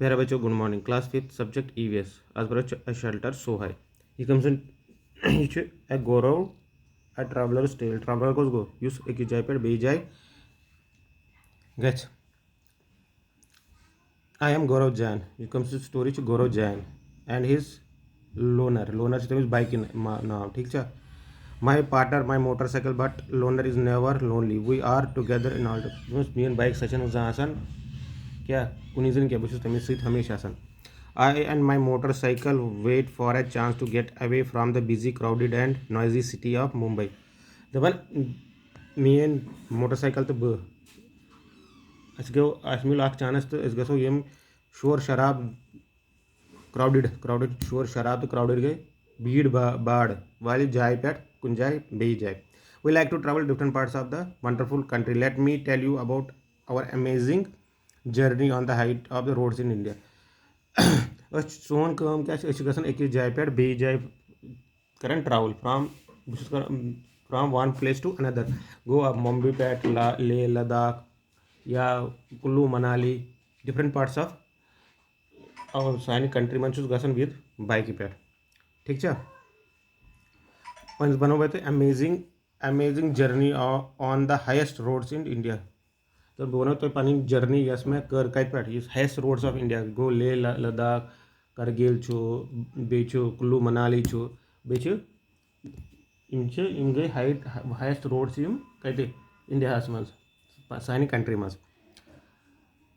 Pyara bachcho, good morning. Class 5th subject EVS. As per a shelter so high. He comes in a Goro, a traveler's tale. Traveler goes go. Use a kijai be jai. Gets. I am Gaurav Jain. He comes to story to Gaurav Jain and his loner. Loner is bike in now. ठीक है. My partner, my motorcycle, but loner is never lonely. We are together in all. Me and bike session was आसान. क्या कुनीजन क्या बस तमिल सहित हमेशा आसान. I and my motorcycle wait for a chance to get away from the busy, crowded, and noisy city of Mumbai. दबन me and motorcycle तो अस गो अस मिल chance तो अस गो यम शोर शराब क्राउडेड शोर शराब तो क्राउडेड गई भीड़ बाड़ वाली जाए पे कुन जाए बे जाए. We like to travel different parts of the wonderful country. Let me tell you about our amazing journey on the height of the roads in India. सोन कम क्या गसान अकिस जाए पे बे जाए करान travel from one place to another. गो मुंबई पे ले लद्दाख या Kullu Manali different parts of सानी कंट्री मन गसान विद बाइक पे. ठीक है. बनो बे amazing journey on the highest roads in India. तो बनो तो पनी जर्नी यस में कर कत पे हाइस्ट रोड्स ऑफ इंडिया गो ले लद्दाख करगिल बे कुल्लू मनाली बे गई हाइस्ट रोड्स कत इंडिया मज सानी कंट्री मज.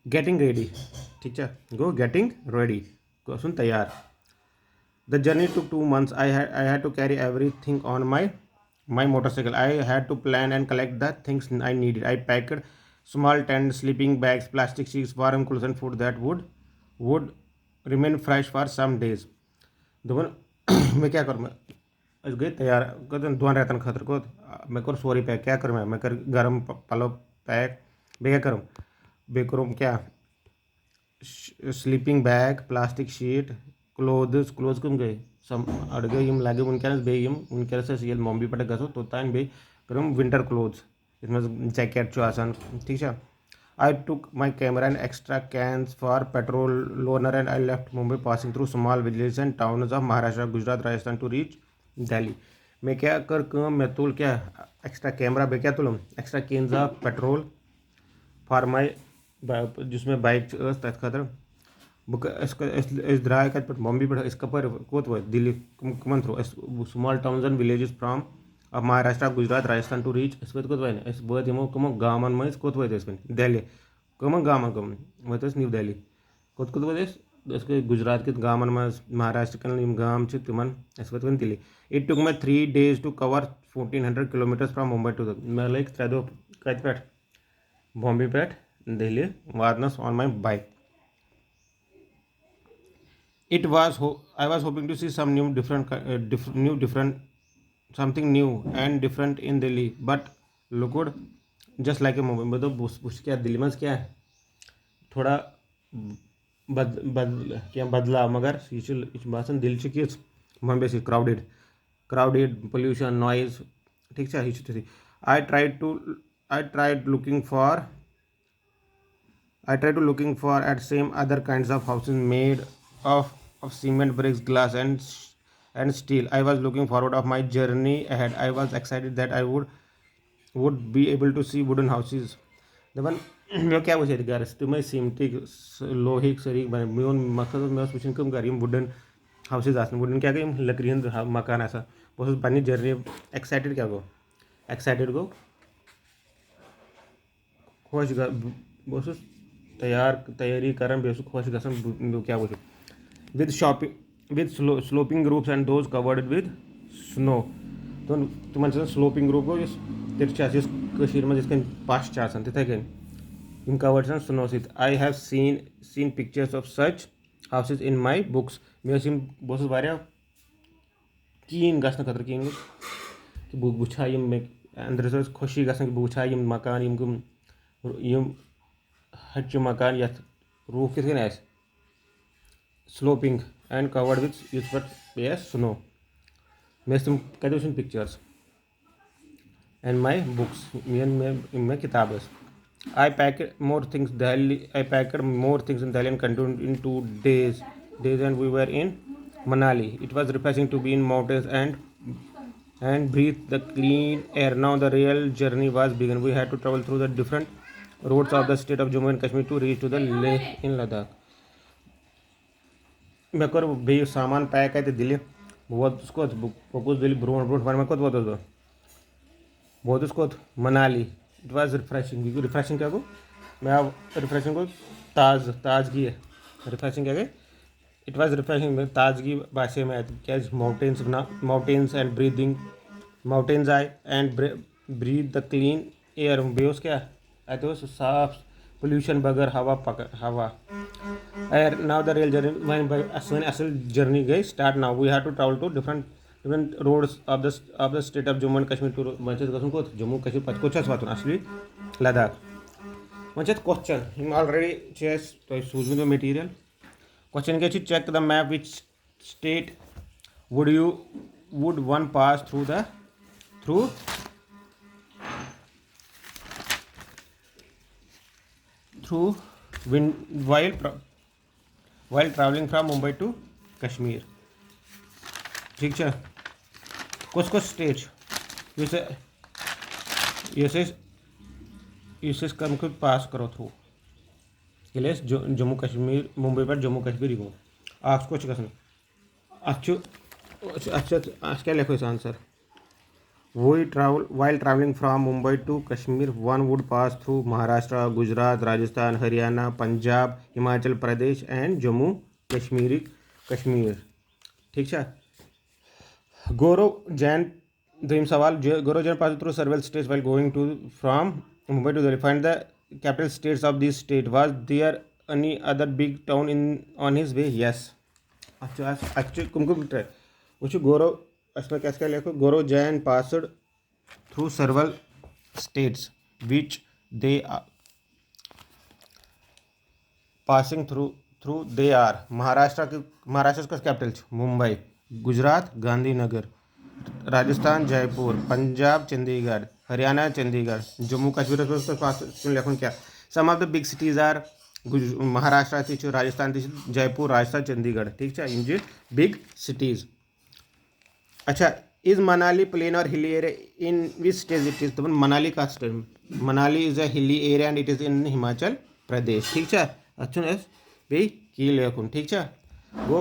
Getting ready. ठीक है. गो गेटिंग रेडी गो तैयार. The journey took 2 months. I had to carry everything on my motorcycle. I had to plan and collect the things I needed. I packed small tent, sleeping bags, plastic sheets, warm clothes, and food that would remain fresh for some days. दोपन मैं क्या करूँ. मैं गई तैयार कर दुआन रहता खतर को मैं कर सोरी पैक क्या करूँ. मैं कर गर्म पलो पैक बे क्या करूँ. बे करूँ क्या sleeping bag plastic sheet cloth कम गए सम अड़गे लगे उनकस बे उनकस ये मम्मी पे गो तो तान बे करूँ विंटर क्लोथ्स इसमें जैकेट आसान. ठीक है. I took my camera and extra cans for petrol loaner and I left Mumbai passing through small villages and towns of Maharashtra, Gujarat, Rajasthan to reach Delhi. मैं क्या कर कम मैं तुल क्या एक्स्ट्रा कैमरा बे क्या तुलम extra cans of petrol for my जिसमें बाइक तथ खतर बक द्राय कत पे मम्मी पे कपर कोत वो दिल्ली कमन through small towns and villages from Maharashtra Gujarat Rajasthan to reach कोत वन बत यमो कमो गामन मज कोत वो दिल्ली कम गामन कम वत न्यू दिल्ली कोत वो गुजरात के गामन मज महाराष्ट्र कन गाम तिमन वत वन Delhi. It took my 3 days to cover 1400 kilometers from Mumbai to मैं लाइक 3 दो कत पे बॉम्बे पे दिल्ली वादनस on my bike. I was hoping to see some something new and different in Delhi, but looked just like a movie. मतलब उस क्या दिल्ली में क्या है थोड़ा क्या बदला मगर ये बासन दिल से किस मुंबई से क्राउडेड पोल्यूशन नॉइज. ठीक है. ये I tried to looking for at same other kinds of houses made of cement, bricks, glass, and steel. I was looking forward of my journey ahead. I was excited that I would be able to see wooden houses. दपन मैं क्या वजह घर तुम्हें सीमटिक लोहिक सरीक बने main मकसद मैं वुचन कम कर wooden houses wooden क्या गई लकड़ी मकान आसा बस पन्नी जर्नी एक्साइटेड क्या गो एक्साइटेड गो खुश बस तैयारी कर खुश गसान क्या वो with shopping with sloping roofs and those covered with snow. तो तुम sloping roof गो तेर मज पश तिथे कन covered snow सत. I have seen pictures of such houses in my books. मे बस कीन गसन खतर कीन कि बह वुछा मे अंदर खुशी गसन कि बह वुछा मकान हच्च मकान ये रूफ कित कन स्लोपिंग एंड कवर्ड विथ इस पे स्नो. मे तुम कत वुचन पिक्चर्स एंड माई बुक्स मे किताब I packed more things Delhi. I packed more things in Delhi and continued in 2 days. And we were in Manali. It was refreshing to be in mountains and breathe the clean air. Now the real journey was begun. We had to travel through the different roads of the state of Jammu and Kashmir to reach to the Leh in Ladakh. मैं कर भाई सामान pack है तो दिल्ली बहुत उसको बहुत Delhi broad broad मैं को बहुत उसको मनाली इट वाज रिफ्रेशिंग क्योंकि रिफ्रेशिंग क्या को मैं अब रिफ्रेशिंग को ताजगी है रिफ्रेशिंग क्या गए इट वाज रिफ्रेशिंग में ताजगी भाषा में क्या mountains and breathing mountains I and breathe the clean air बेस क्या आई तो साफ पोल्यूशन बगैर हवा and now the real journey when asal journey guys start now we have to travel to different roads of the state of Jammu and Kashmir to manchas gasun ko Jammu Kashmir patkochas watun asli Ladakh manchas question him already chess to choose the material question get you check the map which state would one pass through through wind while traveling from Mumbai to Kashmir. ठीक है कुछ state uses कम को पास करो through ये जम्मू कश्मीर मुंबई पर जम्मू कश्मीर गो आप कुछ गसन अच्छा क्या लिखो इस answer We travel while traveling from Mumbai to Kashmir. One would pass through Maharashtra, Gujarat, Rajasthan, Haryana, Punjab, Himachal Pradesh, and Jammu Kashmir. ठीक है गौरव जैन dream सवाल गौरव Jain pass through several states while going to from Mumbai to Delhi. Find the capital states of this state. Was there any other big town on his way? Yes. अच्छा कुमकुम वो गौरव इसमें कैसे क्या लिखो Gaurav Jain passed through several states which they passing through they are Maharashtra का capital Mumbai Gujarat Gandhinagar Rajasthan Jaipur Punjab Chandigarh Haryana Chandigarh Jammu Kashmir लिखो क्या some of the big cities are Maharashtra Rajasthan Jaipur Rajasthan Chandigarh ठीक है इन बिग सिटीज़ अच्छा इज मनाली प्लेन और hilly area in which state it is तो मनाली का state Manali is a hilly area and it is in Himachal Pradesh ठीक है अच्छे बे की लेकुन ठीक है वो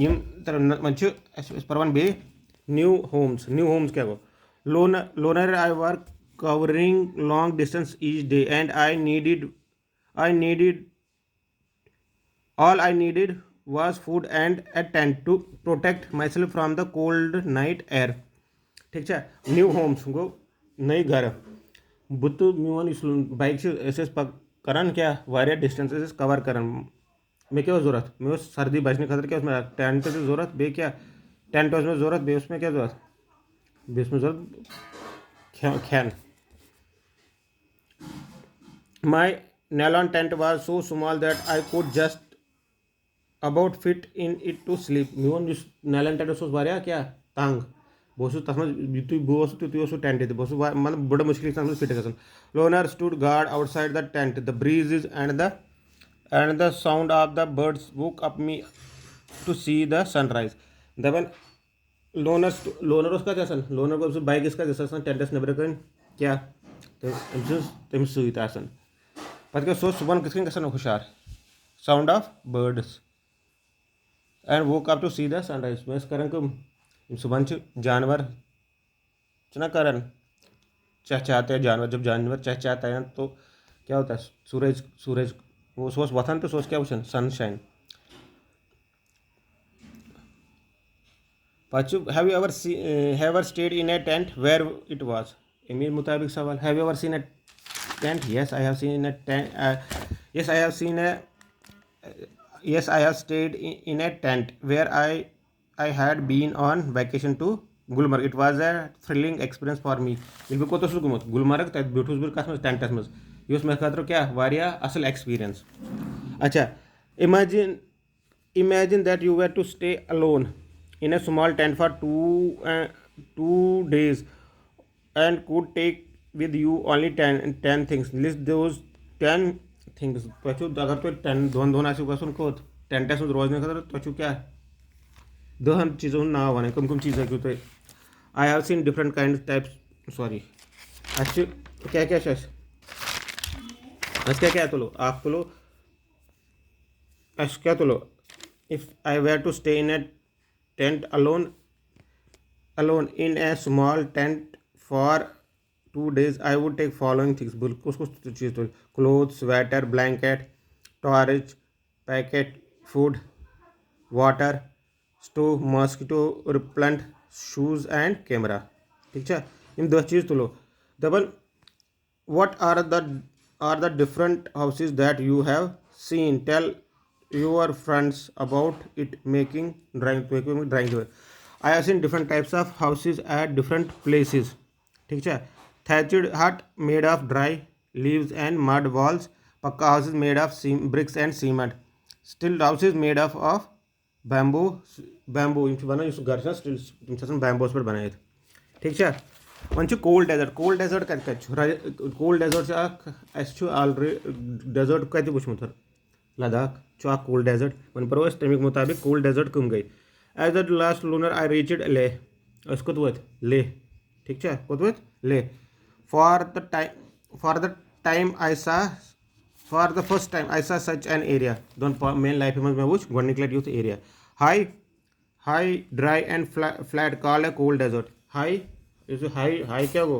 यम तर मंचु परवन बे न्यू होम्स क्या गो लोनर I were covering long distance each day and I needed all I needed was food and a tent to protect myself from the cold night air ठीक है न्यू होम्स गो नई घर बुत मीन इस bike से ऐसे करन क्या वारिया डिस्टेंसेस कवर करन मैं क्या ज़रूरत मैं सर्दी बचने खतर क्या उसमें टेंट की ज़रूरत बे क्या टेंट उसमें ज़रूरत बे उसमें क्या ज़रूरत बे उसमें ज़रूरत खैन my nylon tent was so small that I could just about fit in it to sleep mean इस नैलन टेंट उस वारिया क्या तंग बहुत तथ मु बहुत टेंट ये बहुत मतलब बड़ा मुश्किल फिट ग लोनर stood guard outside the tent the breeze is and the sound of the birds woke up me to see the sunrise दबन लोनर उसका जैसा लोनर को बाइक इसका जैसा टेंटस नबर कर क्या तमिस सत पे सो सुबह किस ग हुशार sound of birds and woke up to see the sunrise मैं कर सुबह जानवर ना करन चहचहाते हैं जानवर जब जानवर चहचहाता है तो क्या होता है सूरज वो सोच वथन तो सोच क्या वचन सनशाइन पचु have you ever stayed in a tent where it was एमीर मुताबिक सवाल have you ever seen a tent yes I have seen a tent yes I have seen a yes I have stayed in a tent where I had been on vacation to Gulmarg. It was a thrilling experience for me. बिल्कुल को तो सुन गुमत गुलमर्ग तक beautiful bill कस में टेंटस में use में खतर क्या वारिया असल एक्सपीरियंस अच्छा imagine that you were to stay alone in a small tent for 2 days and could take with you only 10 things. List those 10 things. तो अगर तो 10 दोन आशु का सुन को 10 टेस्ट रोज नहीं करता तो क्या दो हम चीज़ों ना वन कम चीज़ें क्यों तो आई have scene different kind types sorry अच्छे क्या क्या शेष क्या तो लो आप तो लो क्या तो लो if I were to stay in a tent alone in a small tent for 2 days, I would take following things. कुछ कुछ चीज़ तो clothes, sweater, blanket, torch, packet, food, water, stove, mosquito repellent, shoes and camera. ठीक है इन 10 चीज़ तो लो double what are the different houses that you have seen? Tell your friends about it. Making drawing. I have seen different types of houses at different places. ठीक है thatched hut made of dry leaves and mud walls. Pakka houses made of bricks and cement. Still houses made of bamboo यम बना घर still तम बैम्बोस पे बनाए ठीक है वन कोल्ड डेजर्ट कत कोल्ड डेजर्ट ऑलरेडी डेजर्ट कत वुचमुत लद्दाख कोल्ड डेजर्ट वन पो तमिक मुताबिक कोल्ड डेजर्ट कम गई एज द लास्ट लूनर आई रीचड लेह कोत वो लेह ठीक है कोत वो Leh for the time I saw for the first time I saw such an area दोन मेन लाइफ मे वुच गोडनिक लट यूथ area high dry and flat call a cold desert high high क्या गो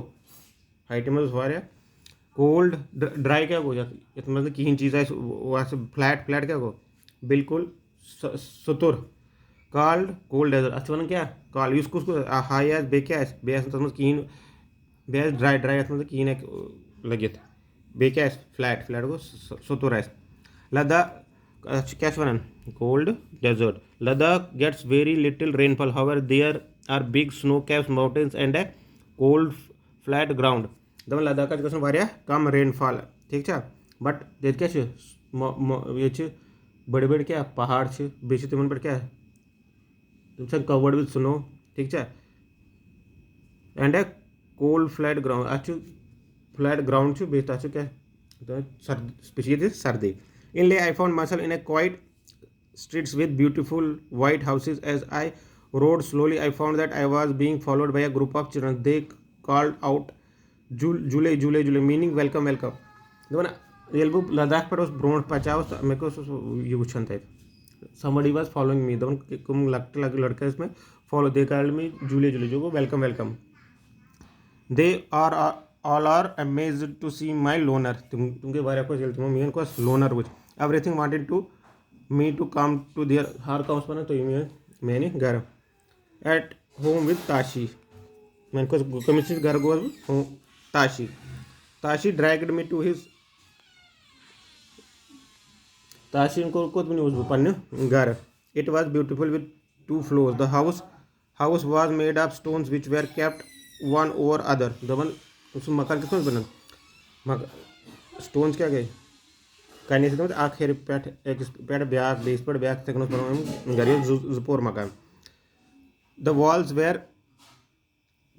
हाइट मज वारिया कोल्ड ड्राई क्या गो यथ मज कहीं चीज़ फ्लैट क्या गो बिल्कुल सतुर कॉल्ड कोल्ड डेजर्ट अत वन क्या कॉल कुछ हाई बे क्या बे तथ कहीं बे ड्राई अत मज कहीं लगित बे क्या फ्लैट गो सतुर लद्दाख क्या वन cold desert Ladakh gets very little rainfall however there are big snow capped mountains and a cold flat ground दपन लद्दाख गया कम रेनफॉल ठीक है बट ये क्या बड़े बड़े क्या पहाड़ बे तिमन पे क्या तुम कवर्ड विथ स्नो ठीक है and a cold flat ground अच्छ फ्लैट ग्राउंड बे क्या सर्दी inly I found myself in a quiet streets with beautiful white houses. As I rode slowly, I found that I was being followed by a group of children. They called out jule meaning welcome दपन ये लद्दाख पे brought पचा मे को ये वुचन थे somebody was following me दपन कुम लड़का इसमें follow they called me jule जो को welcome they are all are amazed to see my loner तुमके बारे को चल तुम मेन को loner which everything wanted to me to come to their हर काउंस पर तो ये मैंने घर at home with Tashi मैंने को कमिशन घर गो Tashi dragged me to his Tashi इनको को तुमने उस पन्ने घर it was beautiful with 2 floors the house was made of stones which were kept one over other दबन उस मकान किस बना स्टोन्स क्या गए कहीं से आखिर पे ब्याक बेस पे ब्याक घर जोर मकान the walls were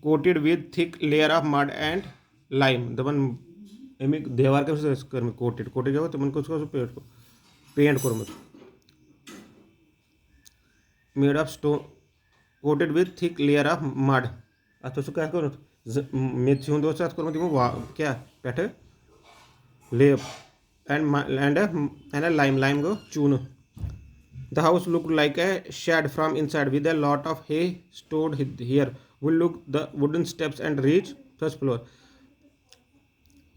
coated with thick layer of mud and lime दपन अमिक देवार के कोटेड क्या तुम पेंट कोर्मुत made of stone coated with thick layer of mud अत क्या कोर्मुत मेथ अत कोर्मुत क्या पे लेप and a lime go chun. The house looked like a shed from inside with a lot of hay stored here. We look the wooden steps and reach first floor.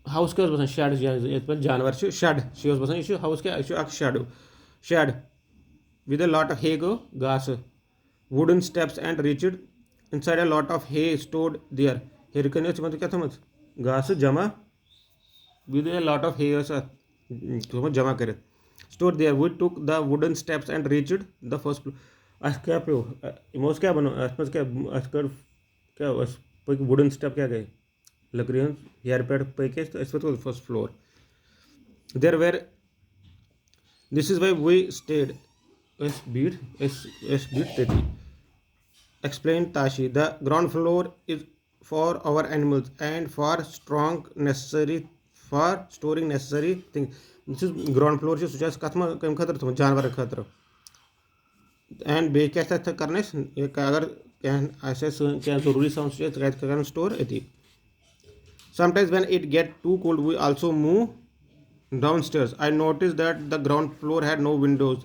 House क्या बस shed ये पर जानवर च shed she बस ये house क्या ये shed with a lot of hay go घास wooden steps and reached inside a lot of hay stored there. Here कने मतलब क्या था घास जमा with a lot of hay जमा करे store there we took the wooden steps and reached the first floor क्या पे इमोस क्या बनो कर क्या वुडन स्टेप क्या गए लकड़ी यार पेड़ पे के तो first floor there were this is why we stayed एस बीट 30 explained Tashi. The ground floor for our animals and for strong necessary for storing necessary things. This is ground floor से सुचास कथमा कम खतर तुम जानवर खतर and बे क्या था करने एक अगर क्या ऐसे क्या ज़रूरी साउंड से क्या करना स्टोर इति. Sometimes when it get too cold we also move downstairs. I noticed that the ground floor had no windows.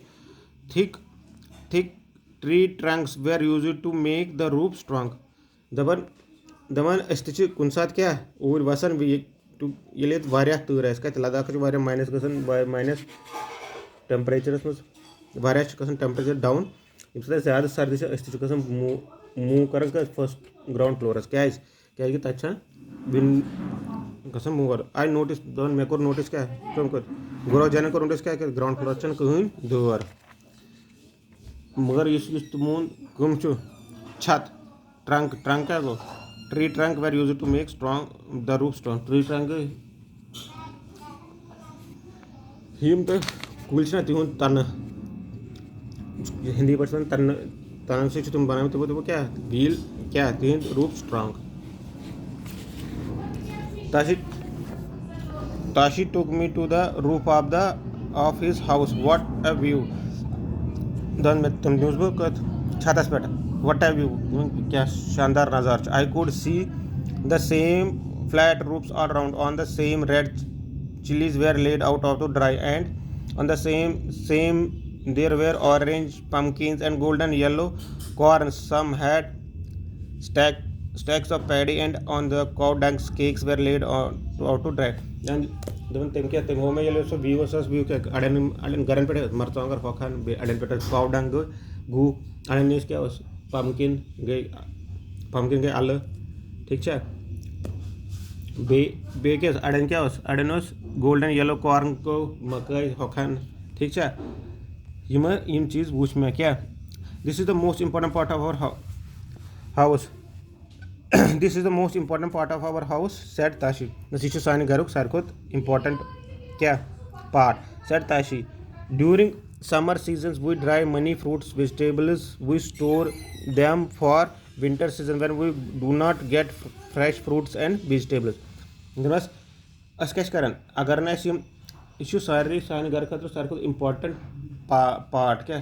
Thick thick tree trunks were used to make the roof strong. दमन अस्तिच कुन सात क्या और वसन ये वारिया तूर है लद्दाख वारिया माइनस गसन माइनस टेम्परेचरस मज वारिया गसन टेम्परेचर डाउन ये ज़्यादा सर्दी से अस्तिच गसन मूव कर फर्स्ट ग्राउंड फ्लोरस क्या तथा विन गसन मूव कर. आई नोटिस दन मे कोर नोटिस क्या कम कर गुरो जाने को नोटिस क्या ग्राउंड फ्लोर चन कहीं दोर मगर इस तुमून कम छत ट्रंक क्या गो tree trunk were used to make the roof strong. Tree trunk him तो कुल ना तिहूं तन हिंदी पर्सन तन से तुम बनाए तो वो क्या व्हील क्या तीन roof strong. Tashi took me to the roof of his house. What a view. Then मैं तुम न्यूज़ बुक छाता पे what a view. क्या शानदार नज़ारा. I could see the same flat roofs all around. On the same red chilies were laid out to dry, and on the same there were orange pumpkins and golden yellow corn. Some had stacks of paddy, and on the cow dung cakes were laid out to dry. And दवन तेम क्या तेम होमे yellow so view क्या अडन गरन पे मरचांगर होखान अडन पे काव डंग गु अडन news क्या उस पम्पकिन गए आलू ठीक है बे क्या अडन क्या उस अडन उस गोल्डन येलो कॉर्न को मकई होखान ठीक है यम चीज़ वुच में क्या. This is the most important part of our house. This is the most important part of our house, said Tashi. This is सानी घरुक सारकोत important क्या part, said Tashi. During summer seasons we dry many fruits, vegetables. We store them for winter season when we do not get fresh fruits and vegetables. बस अस क्या करन अगर ना इस यह सारे सानी घर खतर सारकोत important part क्या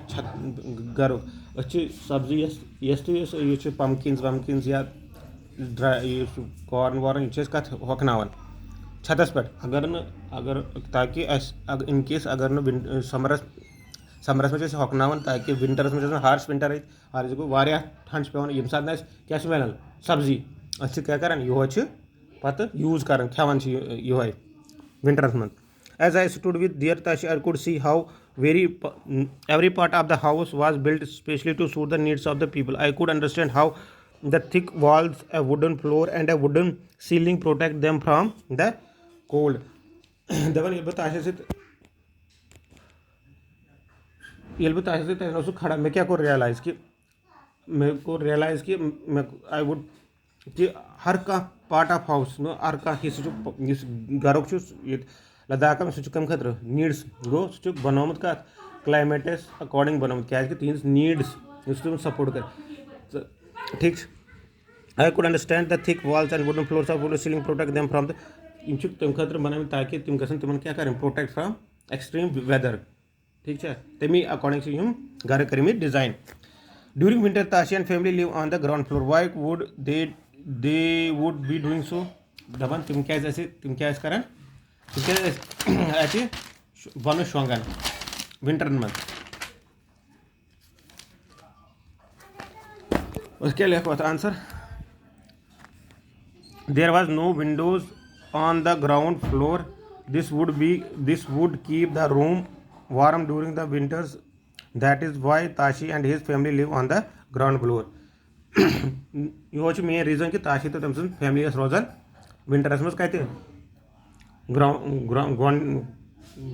घरुक सब्जी यह pumpkins या ड्राई कॉर्न वार्न कत हकनावन छतस पे अगर ताकि इन केस अगर न समरस में हकनावन ताकि विंटरस में हार्श विंटर हार्श गो वारिया ठंड पे ये सात क्या मिलान सब्जी अस क्या कर यह पत यूज कर खेवान यह विंटरस में. As I stood with dear Tashi, I could see how every part of the house was built specially to suit the needs of the people. I could understand how the thick walls, a wooden floor, and a wooden ceiling protect them from the cold. दवन ये बताया से तो खड़ा मैं क्या को realise कि मैं आई वुड कि हर का पार्ट ऑफ हाउस नो हर का हिस्सा घरुक लद्दाख में सह कम खतर नीड्स गो सह बनोमुत कत क्लाइमेटस अकॉर्डिंग बनोमुत क्या तिहंज नीड्स तुम सपोर्ट कर ठीक. I could understand the thick walls and wooden floors of wooden ceiling protect them from the तम खतर बनाए ताकि तुम गसन तुम क्या करें प्रोटेक्ट फ्रॉम एक्सट्रीम वेदर ठीक है तमी अकॉर्डिंग से हम घर करें design. During winter Tashi and family live on the ground floor. Why would they would be doing so? दबन तुम क्या करें तुम क्या ऐसे वन शोंगन विंटर में उसके लिखा था answer. There was no windows on the ground floor. This would keep the room warm during the winters. That is why Tashi and his family live on the ground floor. यह main reason कि Tashi तो तम family रोजान विंटरस मज कत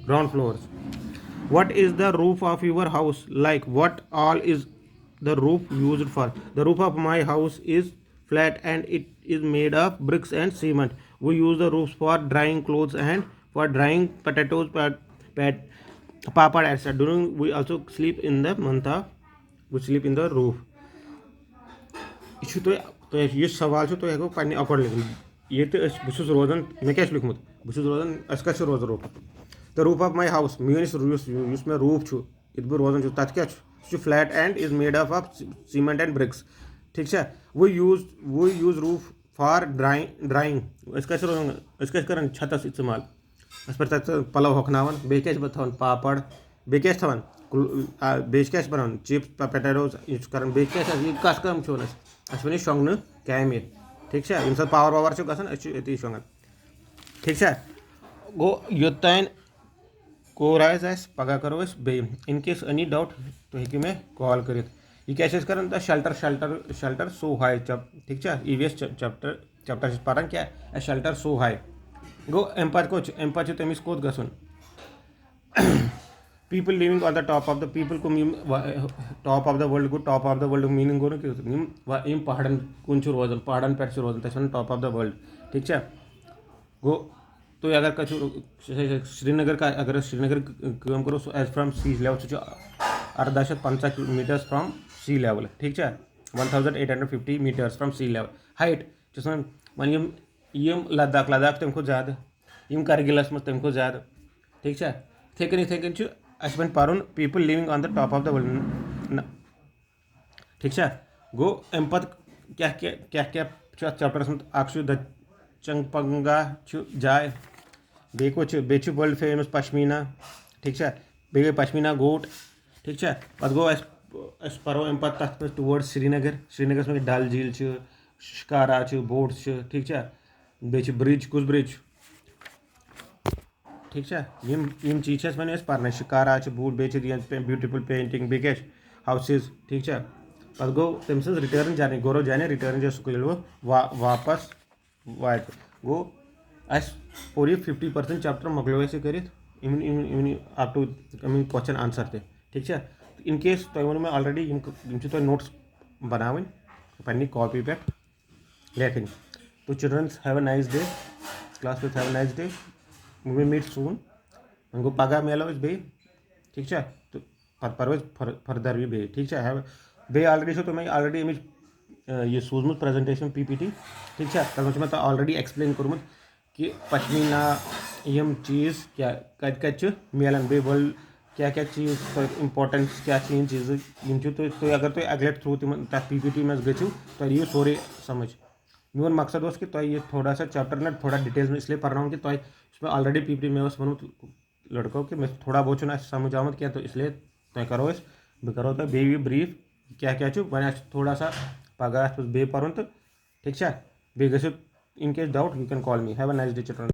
ground floors. What is the roof of your house like? What all is the roof used for? The roof of my house is flat and it is made of bricks and cement. We use the roofs for drying clothes and for drying potatoes, papad, etc. During we also sleep in the roof. तो ये सवाल तो हेको पन्ने accord लिखित ये बहुत रोजान मे क्या लिखमुत बहुत रोजान अस रोज roof the roof of my house मीनिस मे रूफ ये बह रोजान तथ क्या flat and is made of cement and bricks ठीक है we use roof for drying कर छतस इस्तेमाल पे पलव हकनावन बे क्या पापड़ बे क्या बे क्या बनान चिप्स पोटैटोज कर कस कम वन शोंगन कैमि ठीक है ये पावर वावर गति शोंगन ठीक है गो योतान कोर पगह करो बे इन केस एनी डाउट तो हेकि मे कॉल कर क्या कर द शेल्टर सो हाई ठीक है EVS चैप्टर पान क्या शेल्टर सो हाई गो अम पे तमिस कोत गसन people living on the top of the people को टॉप ऑफ द वर्ल्ड गो top of the world meaning गो कि पहाड़न कुन रोजान पहाड़न पे रोजान तक टॉप ऑफ द वर्ल्ड ठीक है गो तो अगर श्रीनगर का अगर श्रीनगर कम करो एज फ्रॉम सी लेवल सह 1850 किलोमीटर्स फ्रॉम सी लेवल ठीक है 1850 meters from sea level height वन यम लद्दाख तम खो ज़्यादा यम करगिलस मज तम खो ज़्यादा ठीक है इथे कन अस वन पारुन people living on the top of the world ठीक है गो अम पत क्या चैप्टरस मज द चंगपंगा जाय बे वर्ल्ड फेमस पश्मीना ठीक है बे पश्मीना गोट ठीक है पत गो अस परो अम पे तथ टूवर्ड श्रीनगर में डल झील शिकारा बोट ठीक है बे ब्रिज कुस ब्रिज ठीक है यम चीज वन पान शिकारा बोट बे ब्यूटीफुल पेंटिंग बे क्या हाउसेस ठीक है पत गो तम रिटर्न जर्नी गौरव जाने रिटर्न जो स्कूल वापस वात गो अस पोर 50% चैप्टर मोकलो कर अप टू क्वेश्चन आंसर ते ठीक है इन केस तुम वो मे ऑलरेडी नोट्स बनावन पन्नी कॉपी पे लेखन तो children's have a nice day class with have a nice day we meet soon गो पगह मिलो बे ठीक है तो पत पर फर्दर भी बे ठीक है बे ऑलरेडी तुम ऑलरेडी अमिच ये सूजमुत प्रेजेंटेशन PPT ठीक है तक मैं ऑलरेडी एक्सप्लेन कर्मुत कि पश्मीना यम चीज़ क्या कत मिलान बे वर्ल्ड क्या चीज़ तो इम्पोर्टेंस क्या इन चीज़ तो अगर तुम अगले थ्रू तथ PPT मज गो तो यू सोरे समझ मोन मकसद कि तुम ये थोड़ा सा चैप्टर ना थोड़ा डिटेल्स में इसलिए पढ़ना कि तुम इसमें ऑलरेडी PPT में वोनमुत लड़कों कि मैं थोड़ा बहुत समझ आमुत क्या तो इसलिए तुम करो बे करो तो बे ब्रीफ क्या वन थोड़ा सा पगह बे पढ़ तो ठीक है बे in case doubt you can call me have a nice day children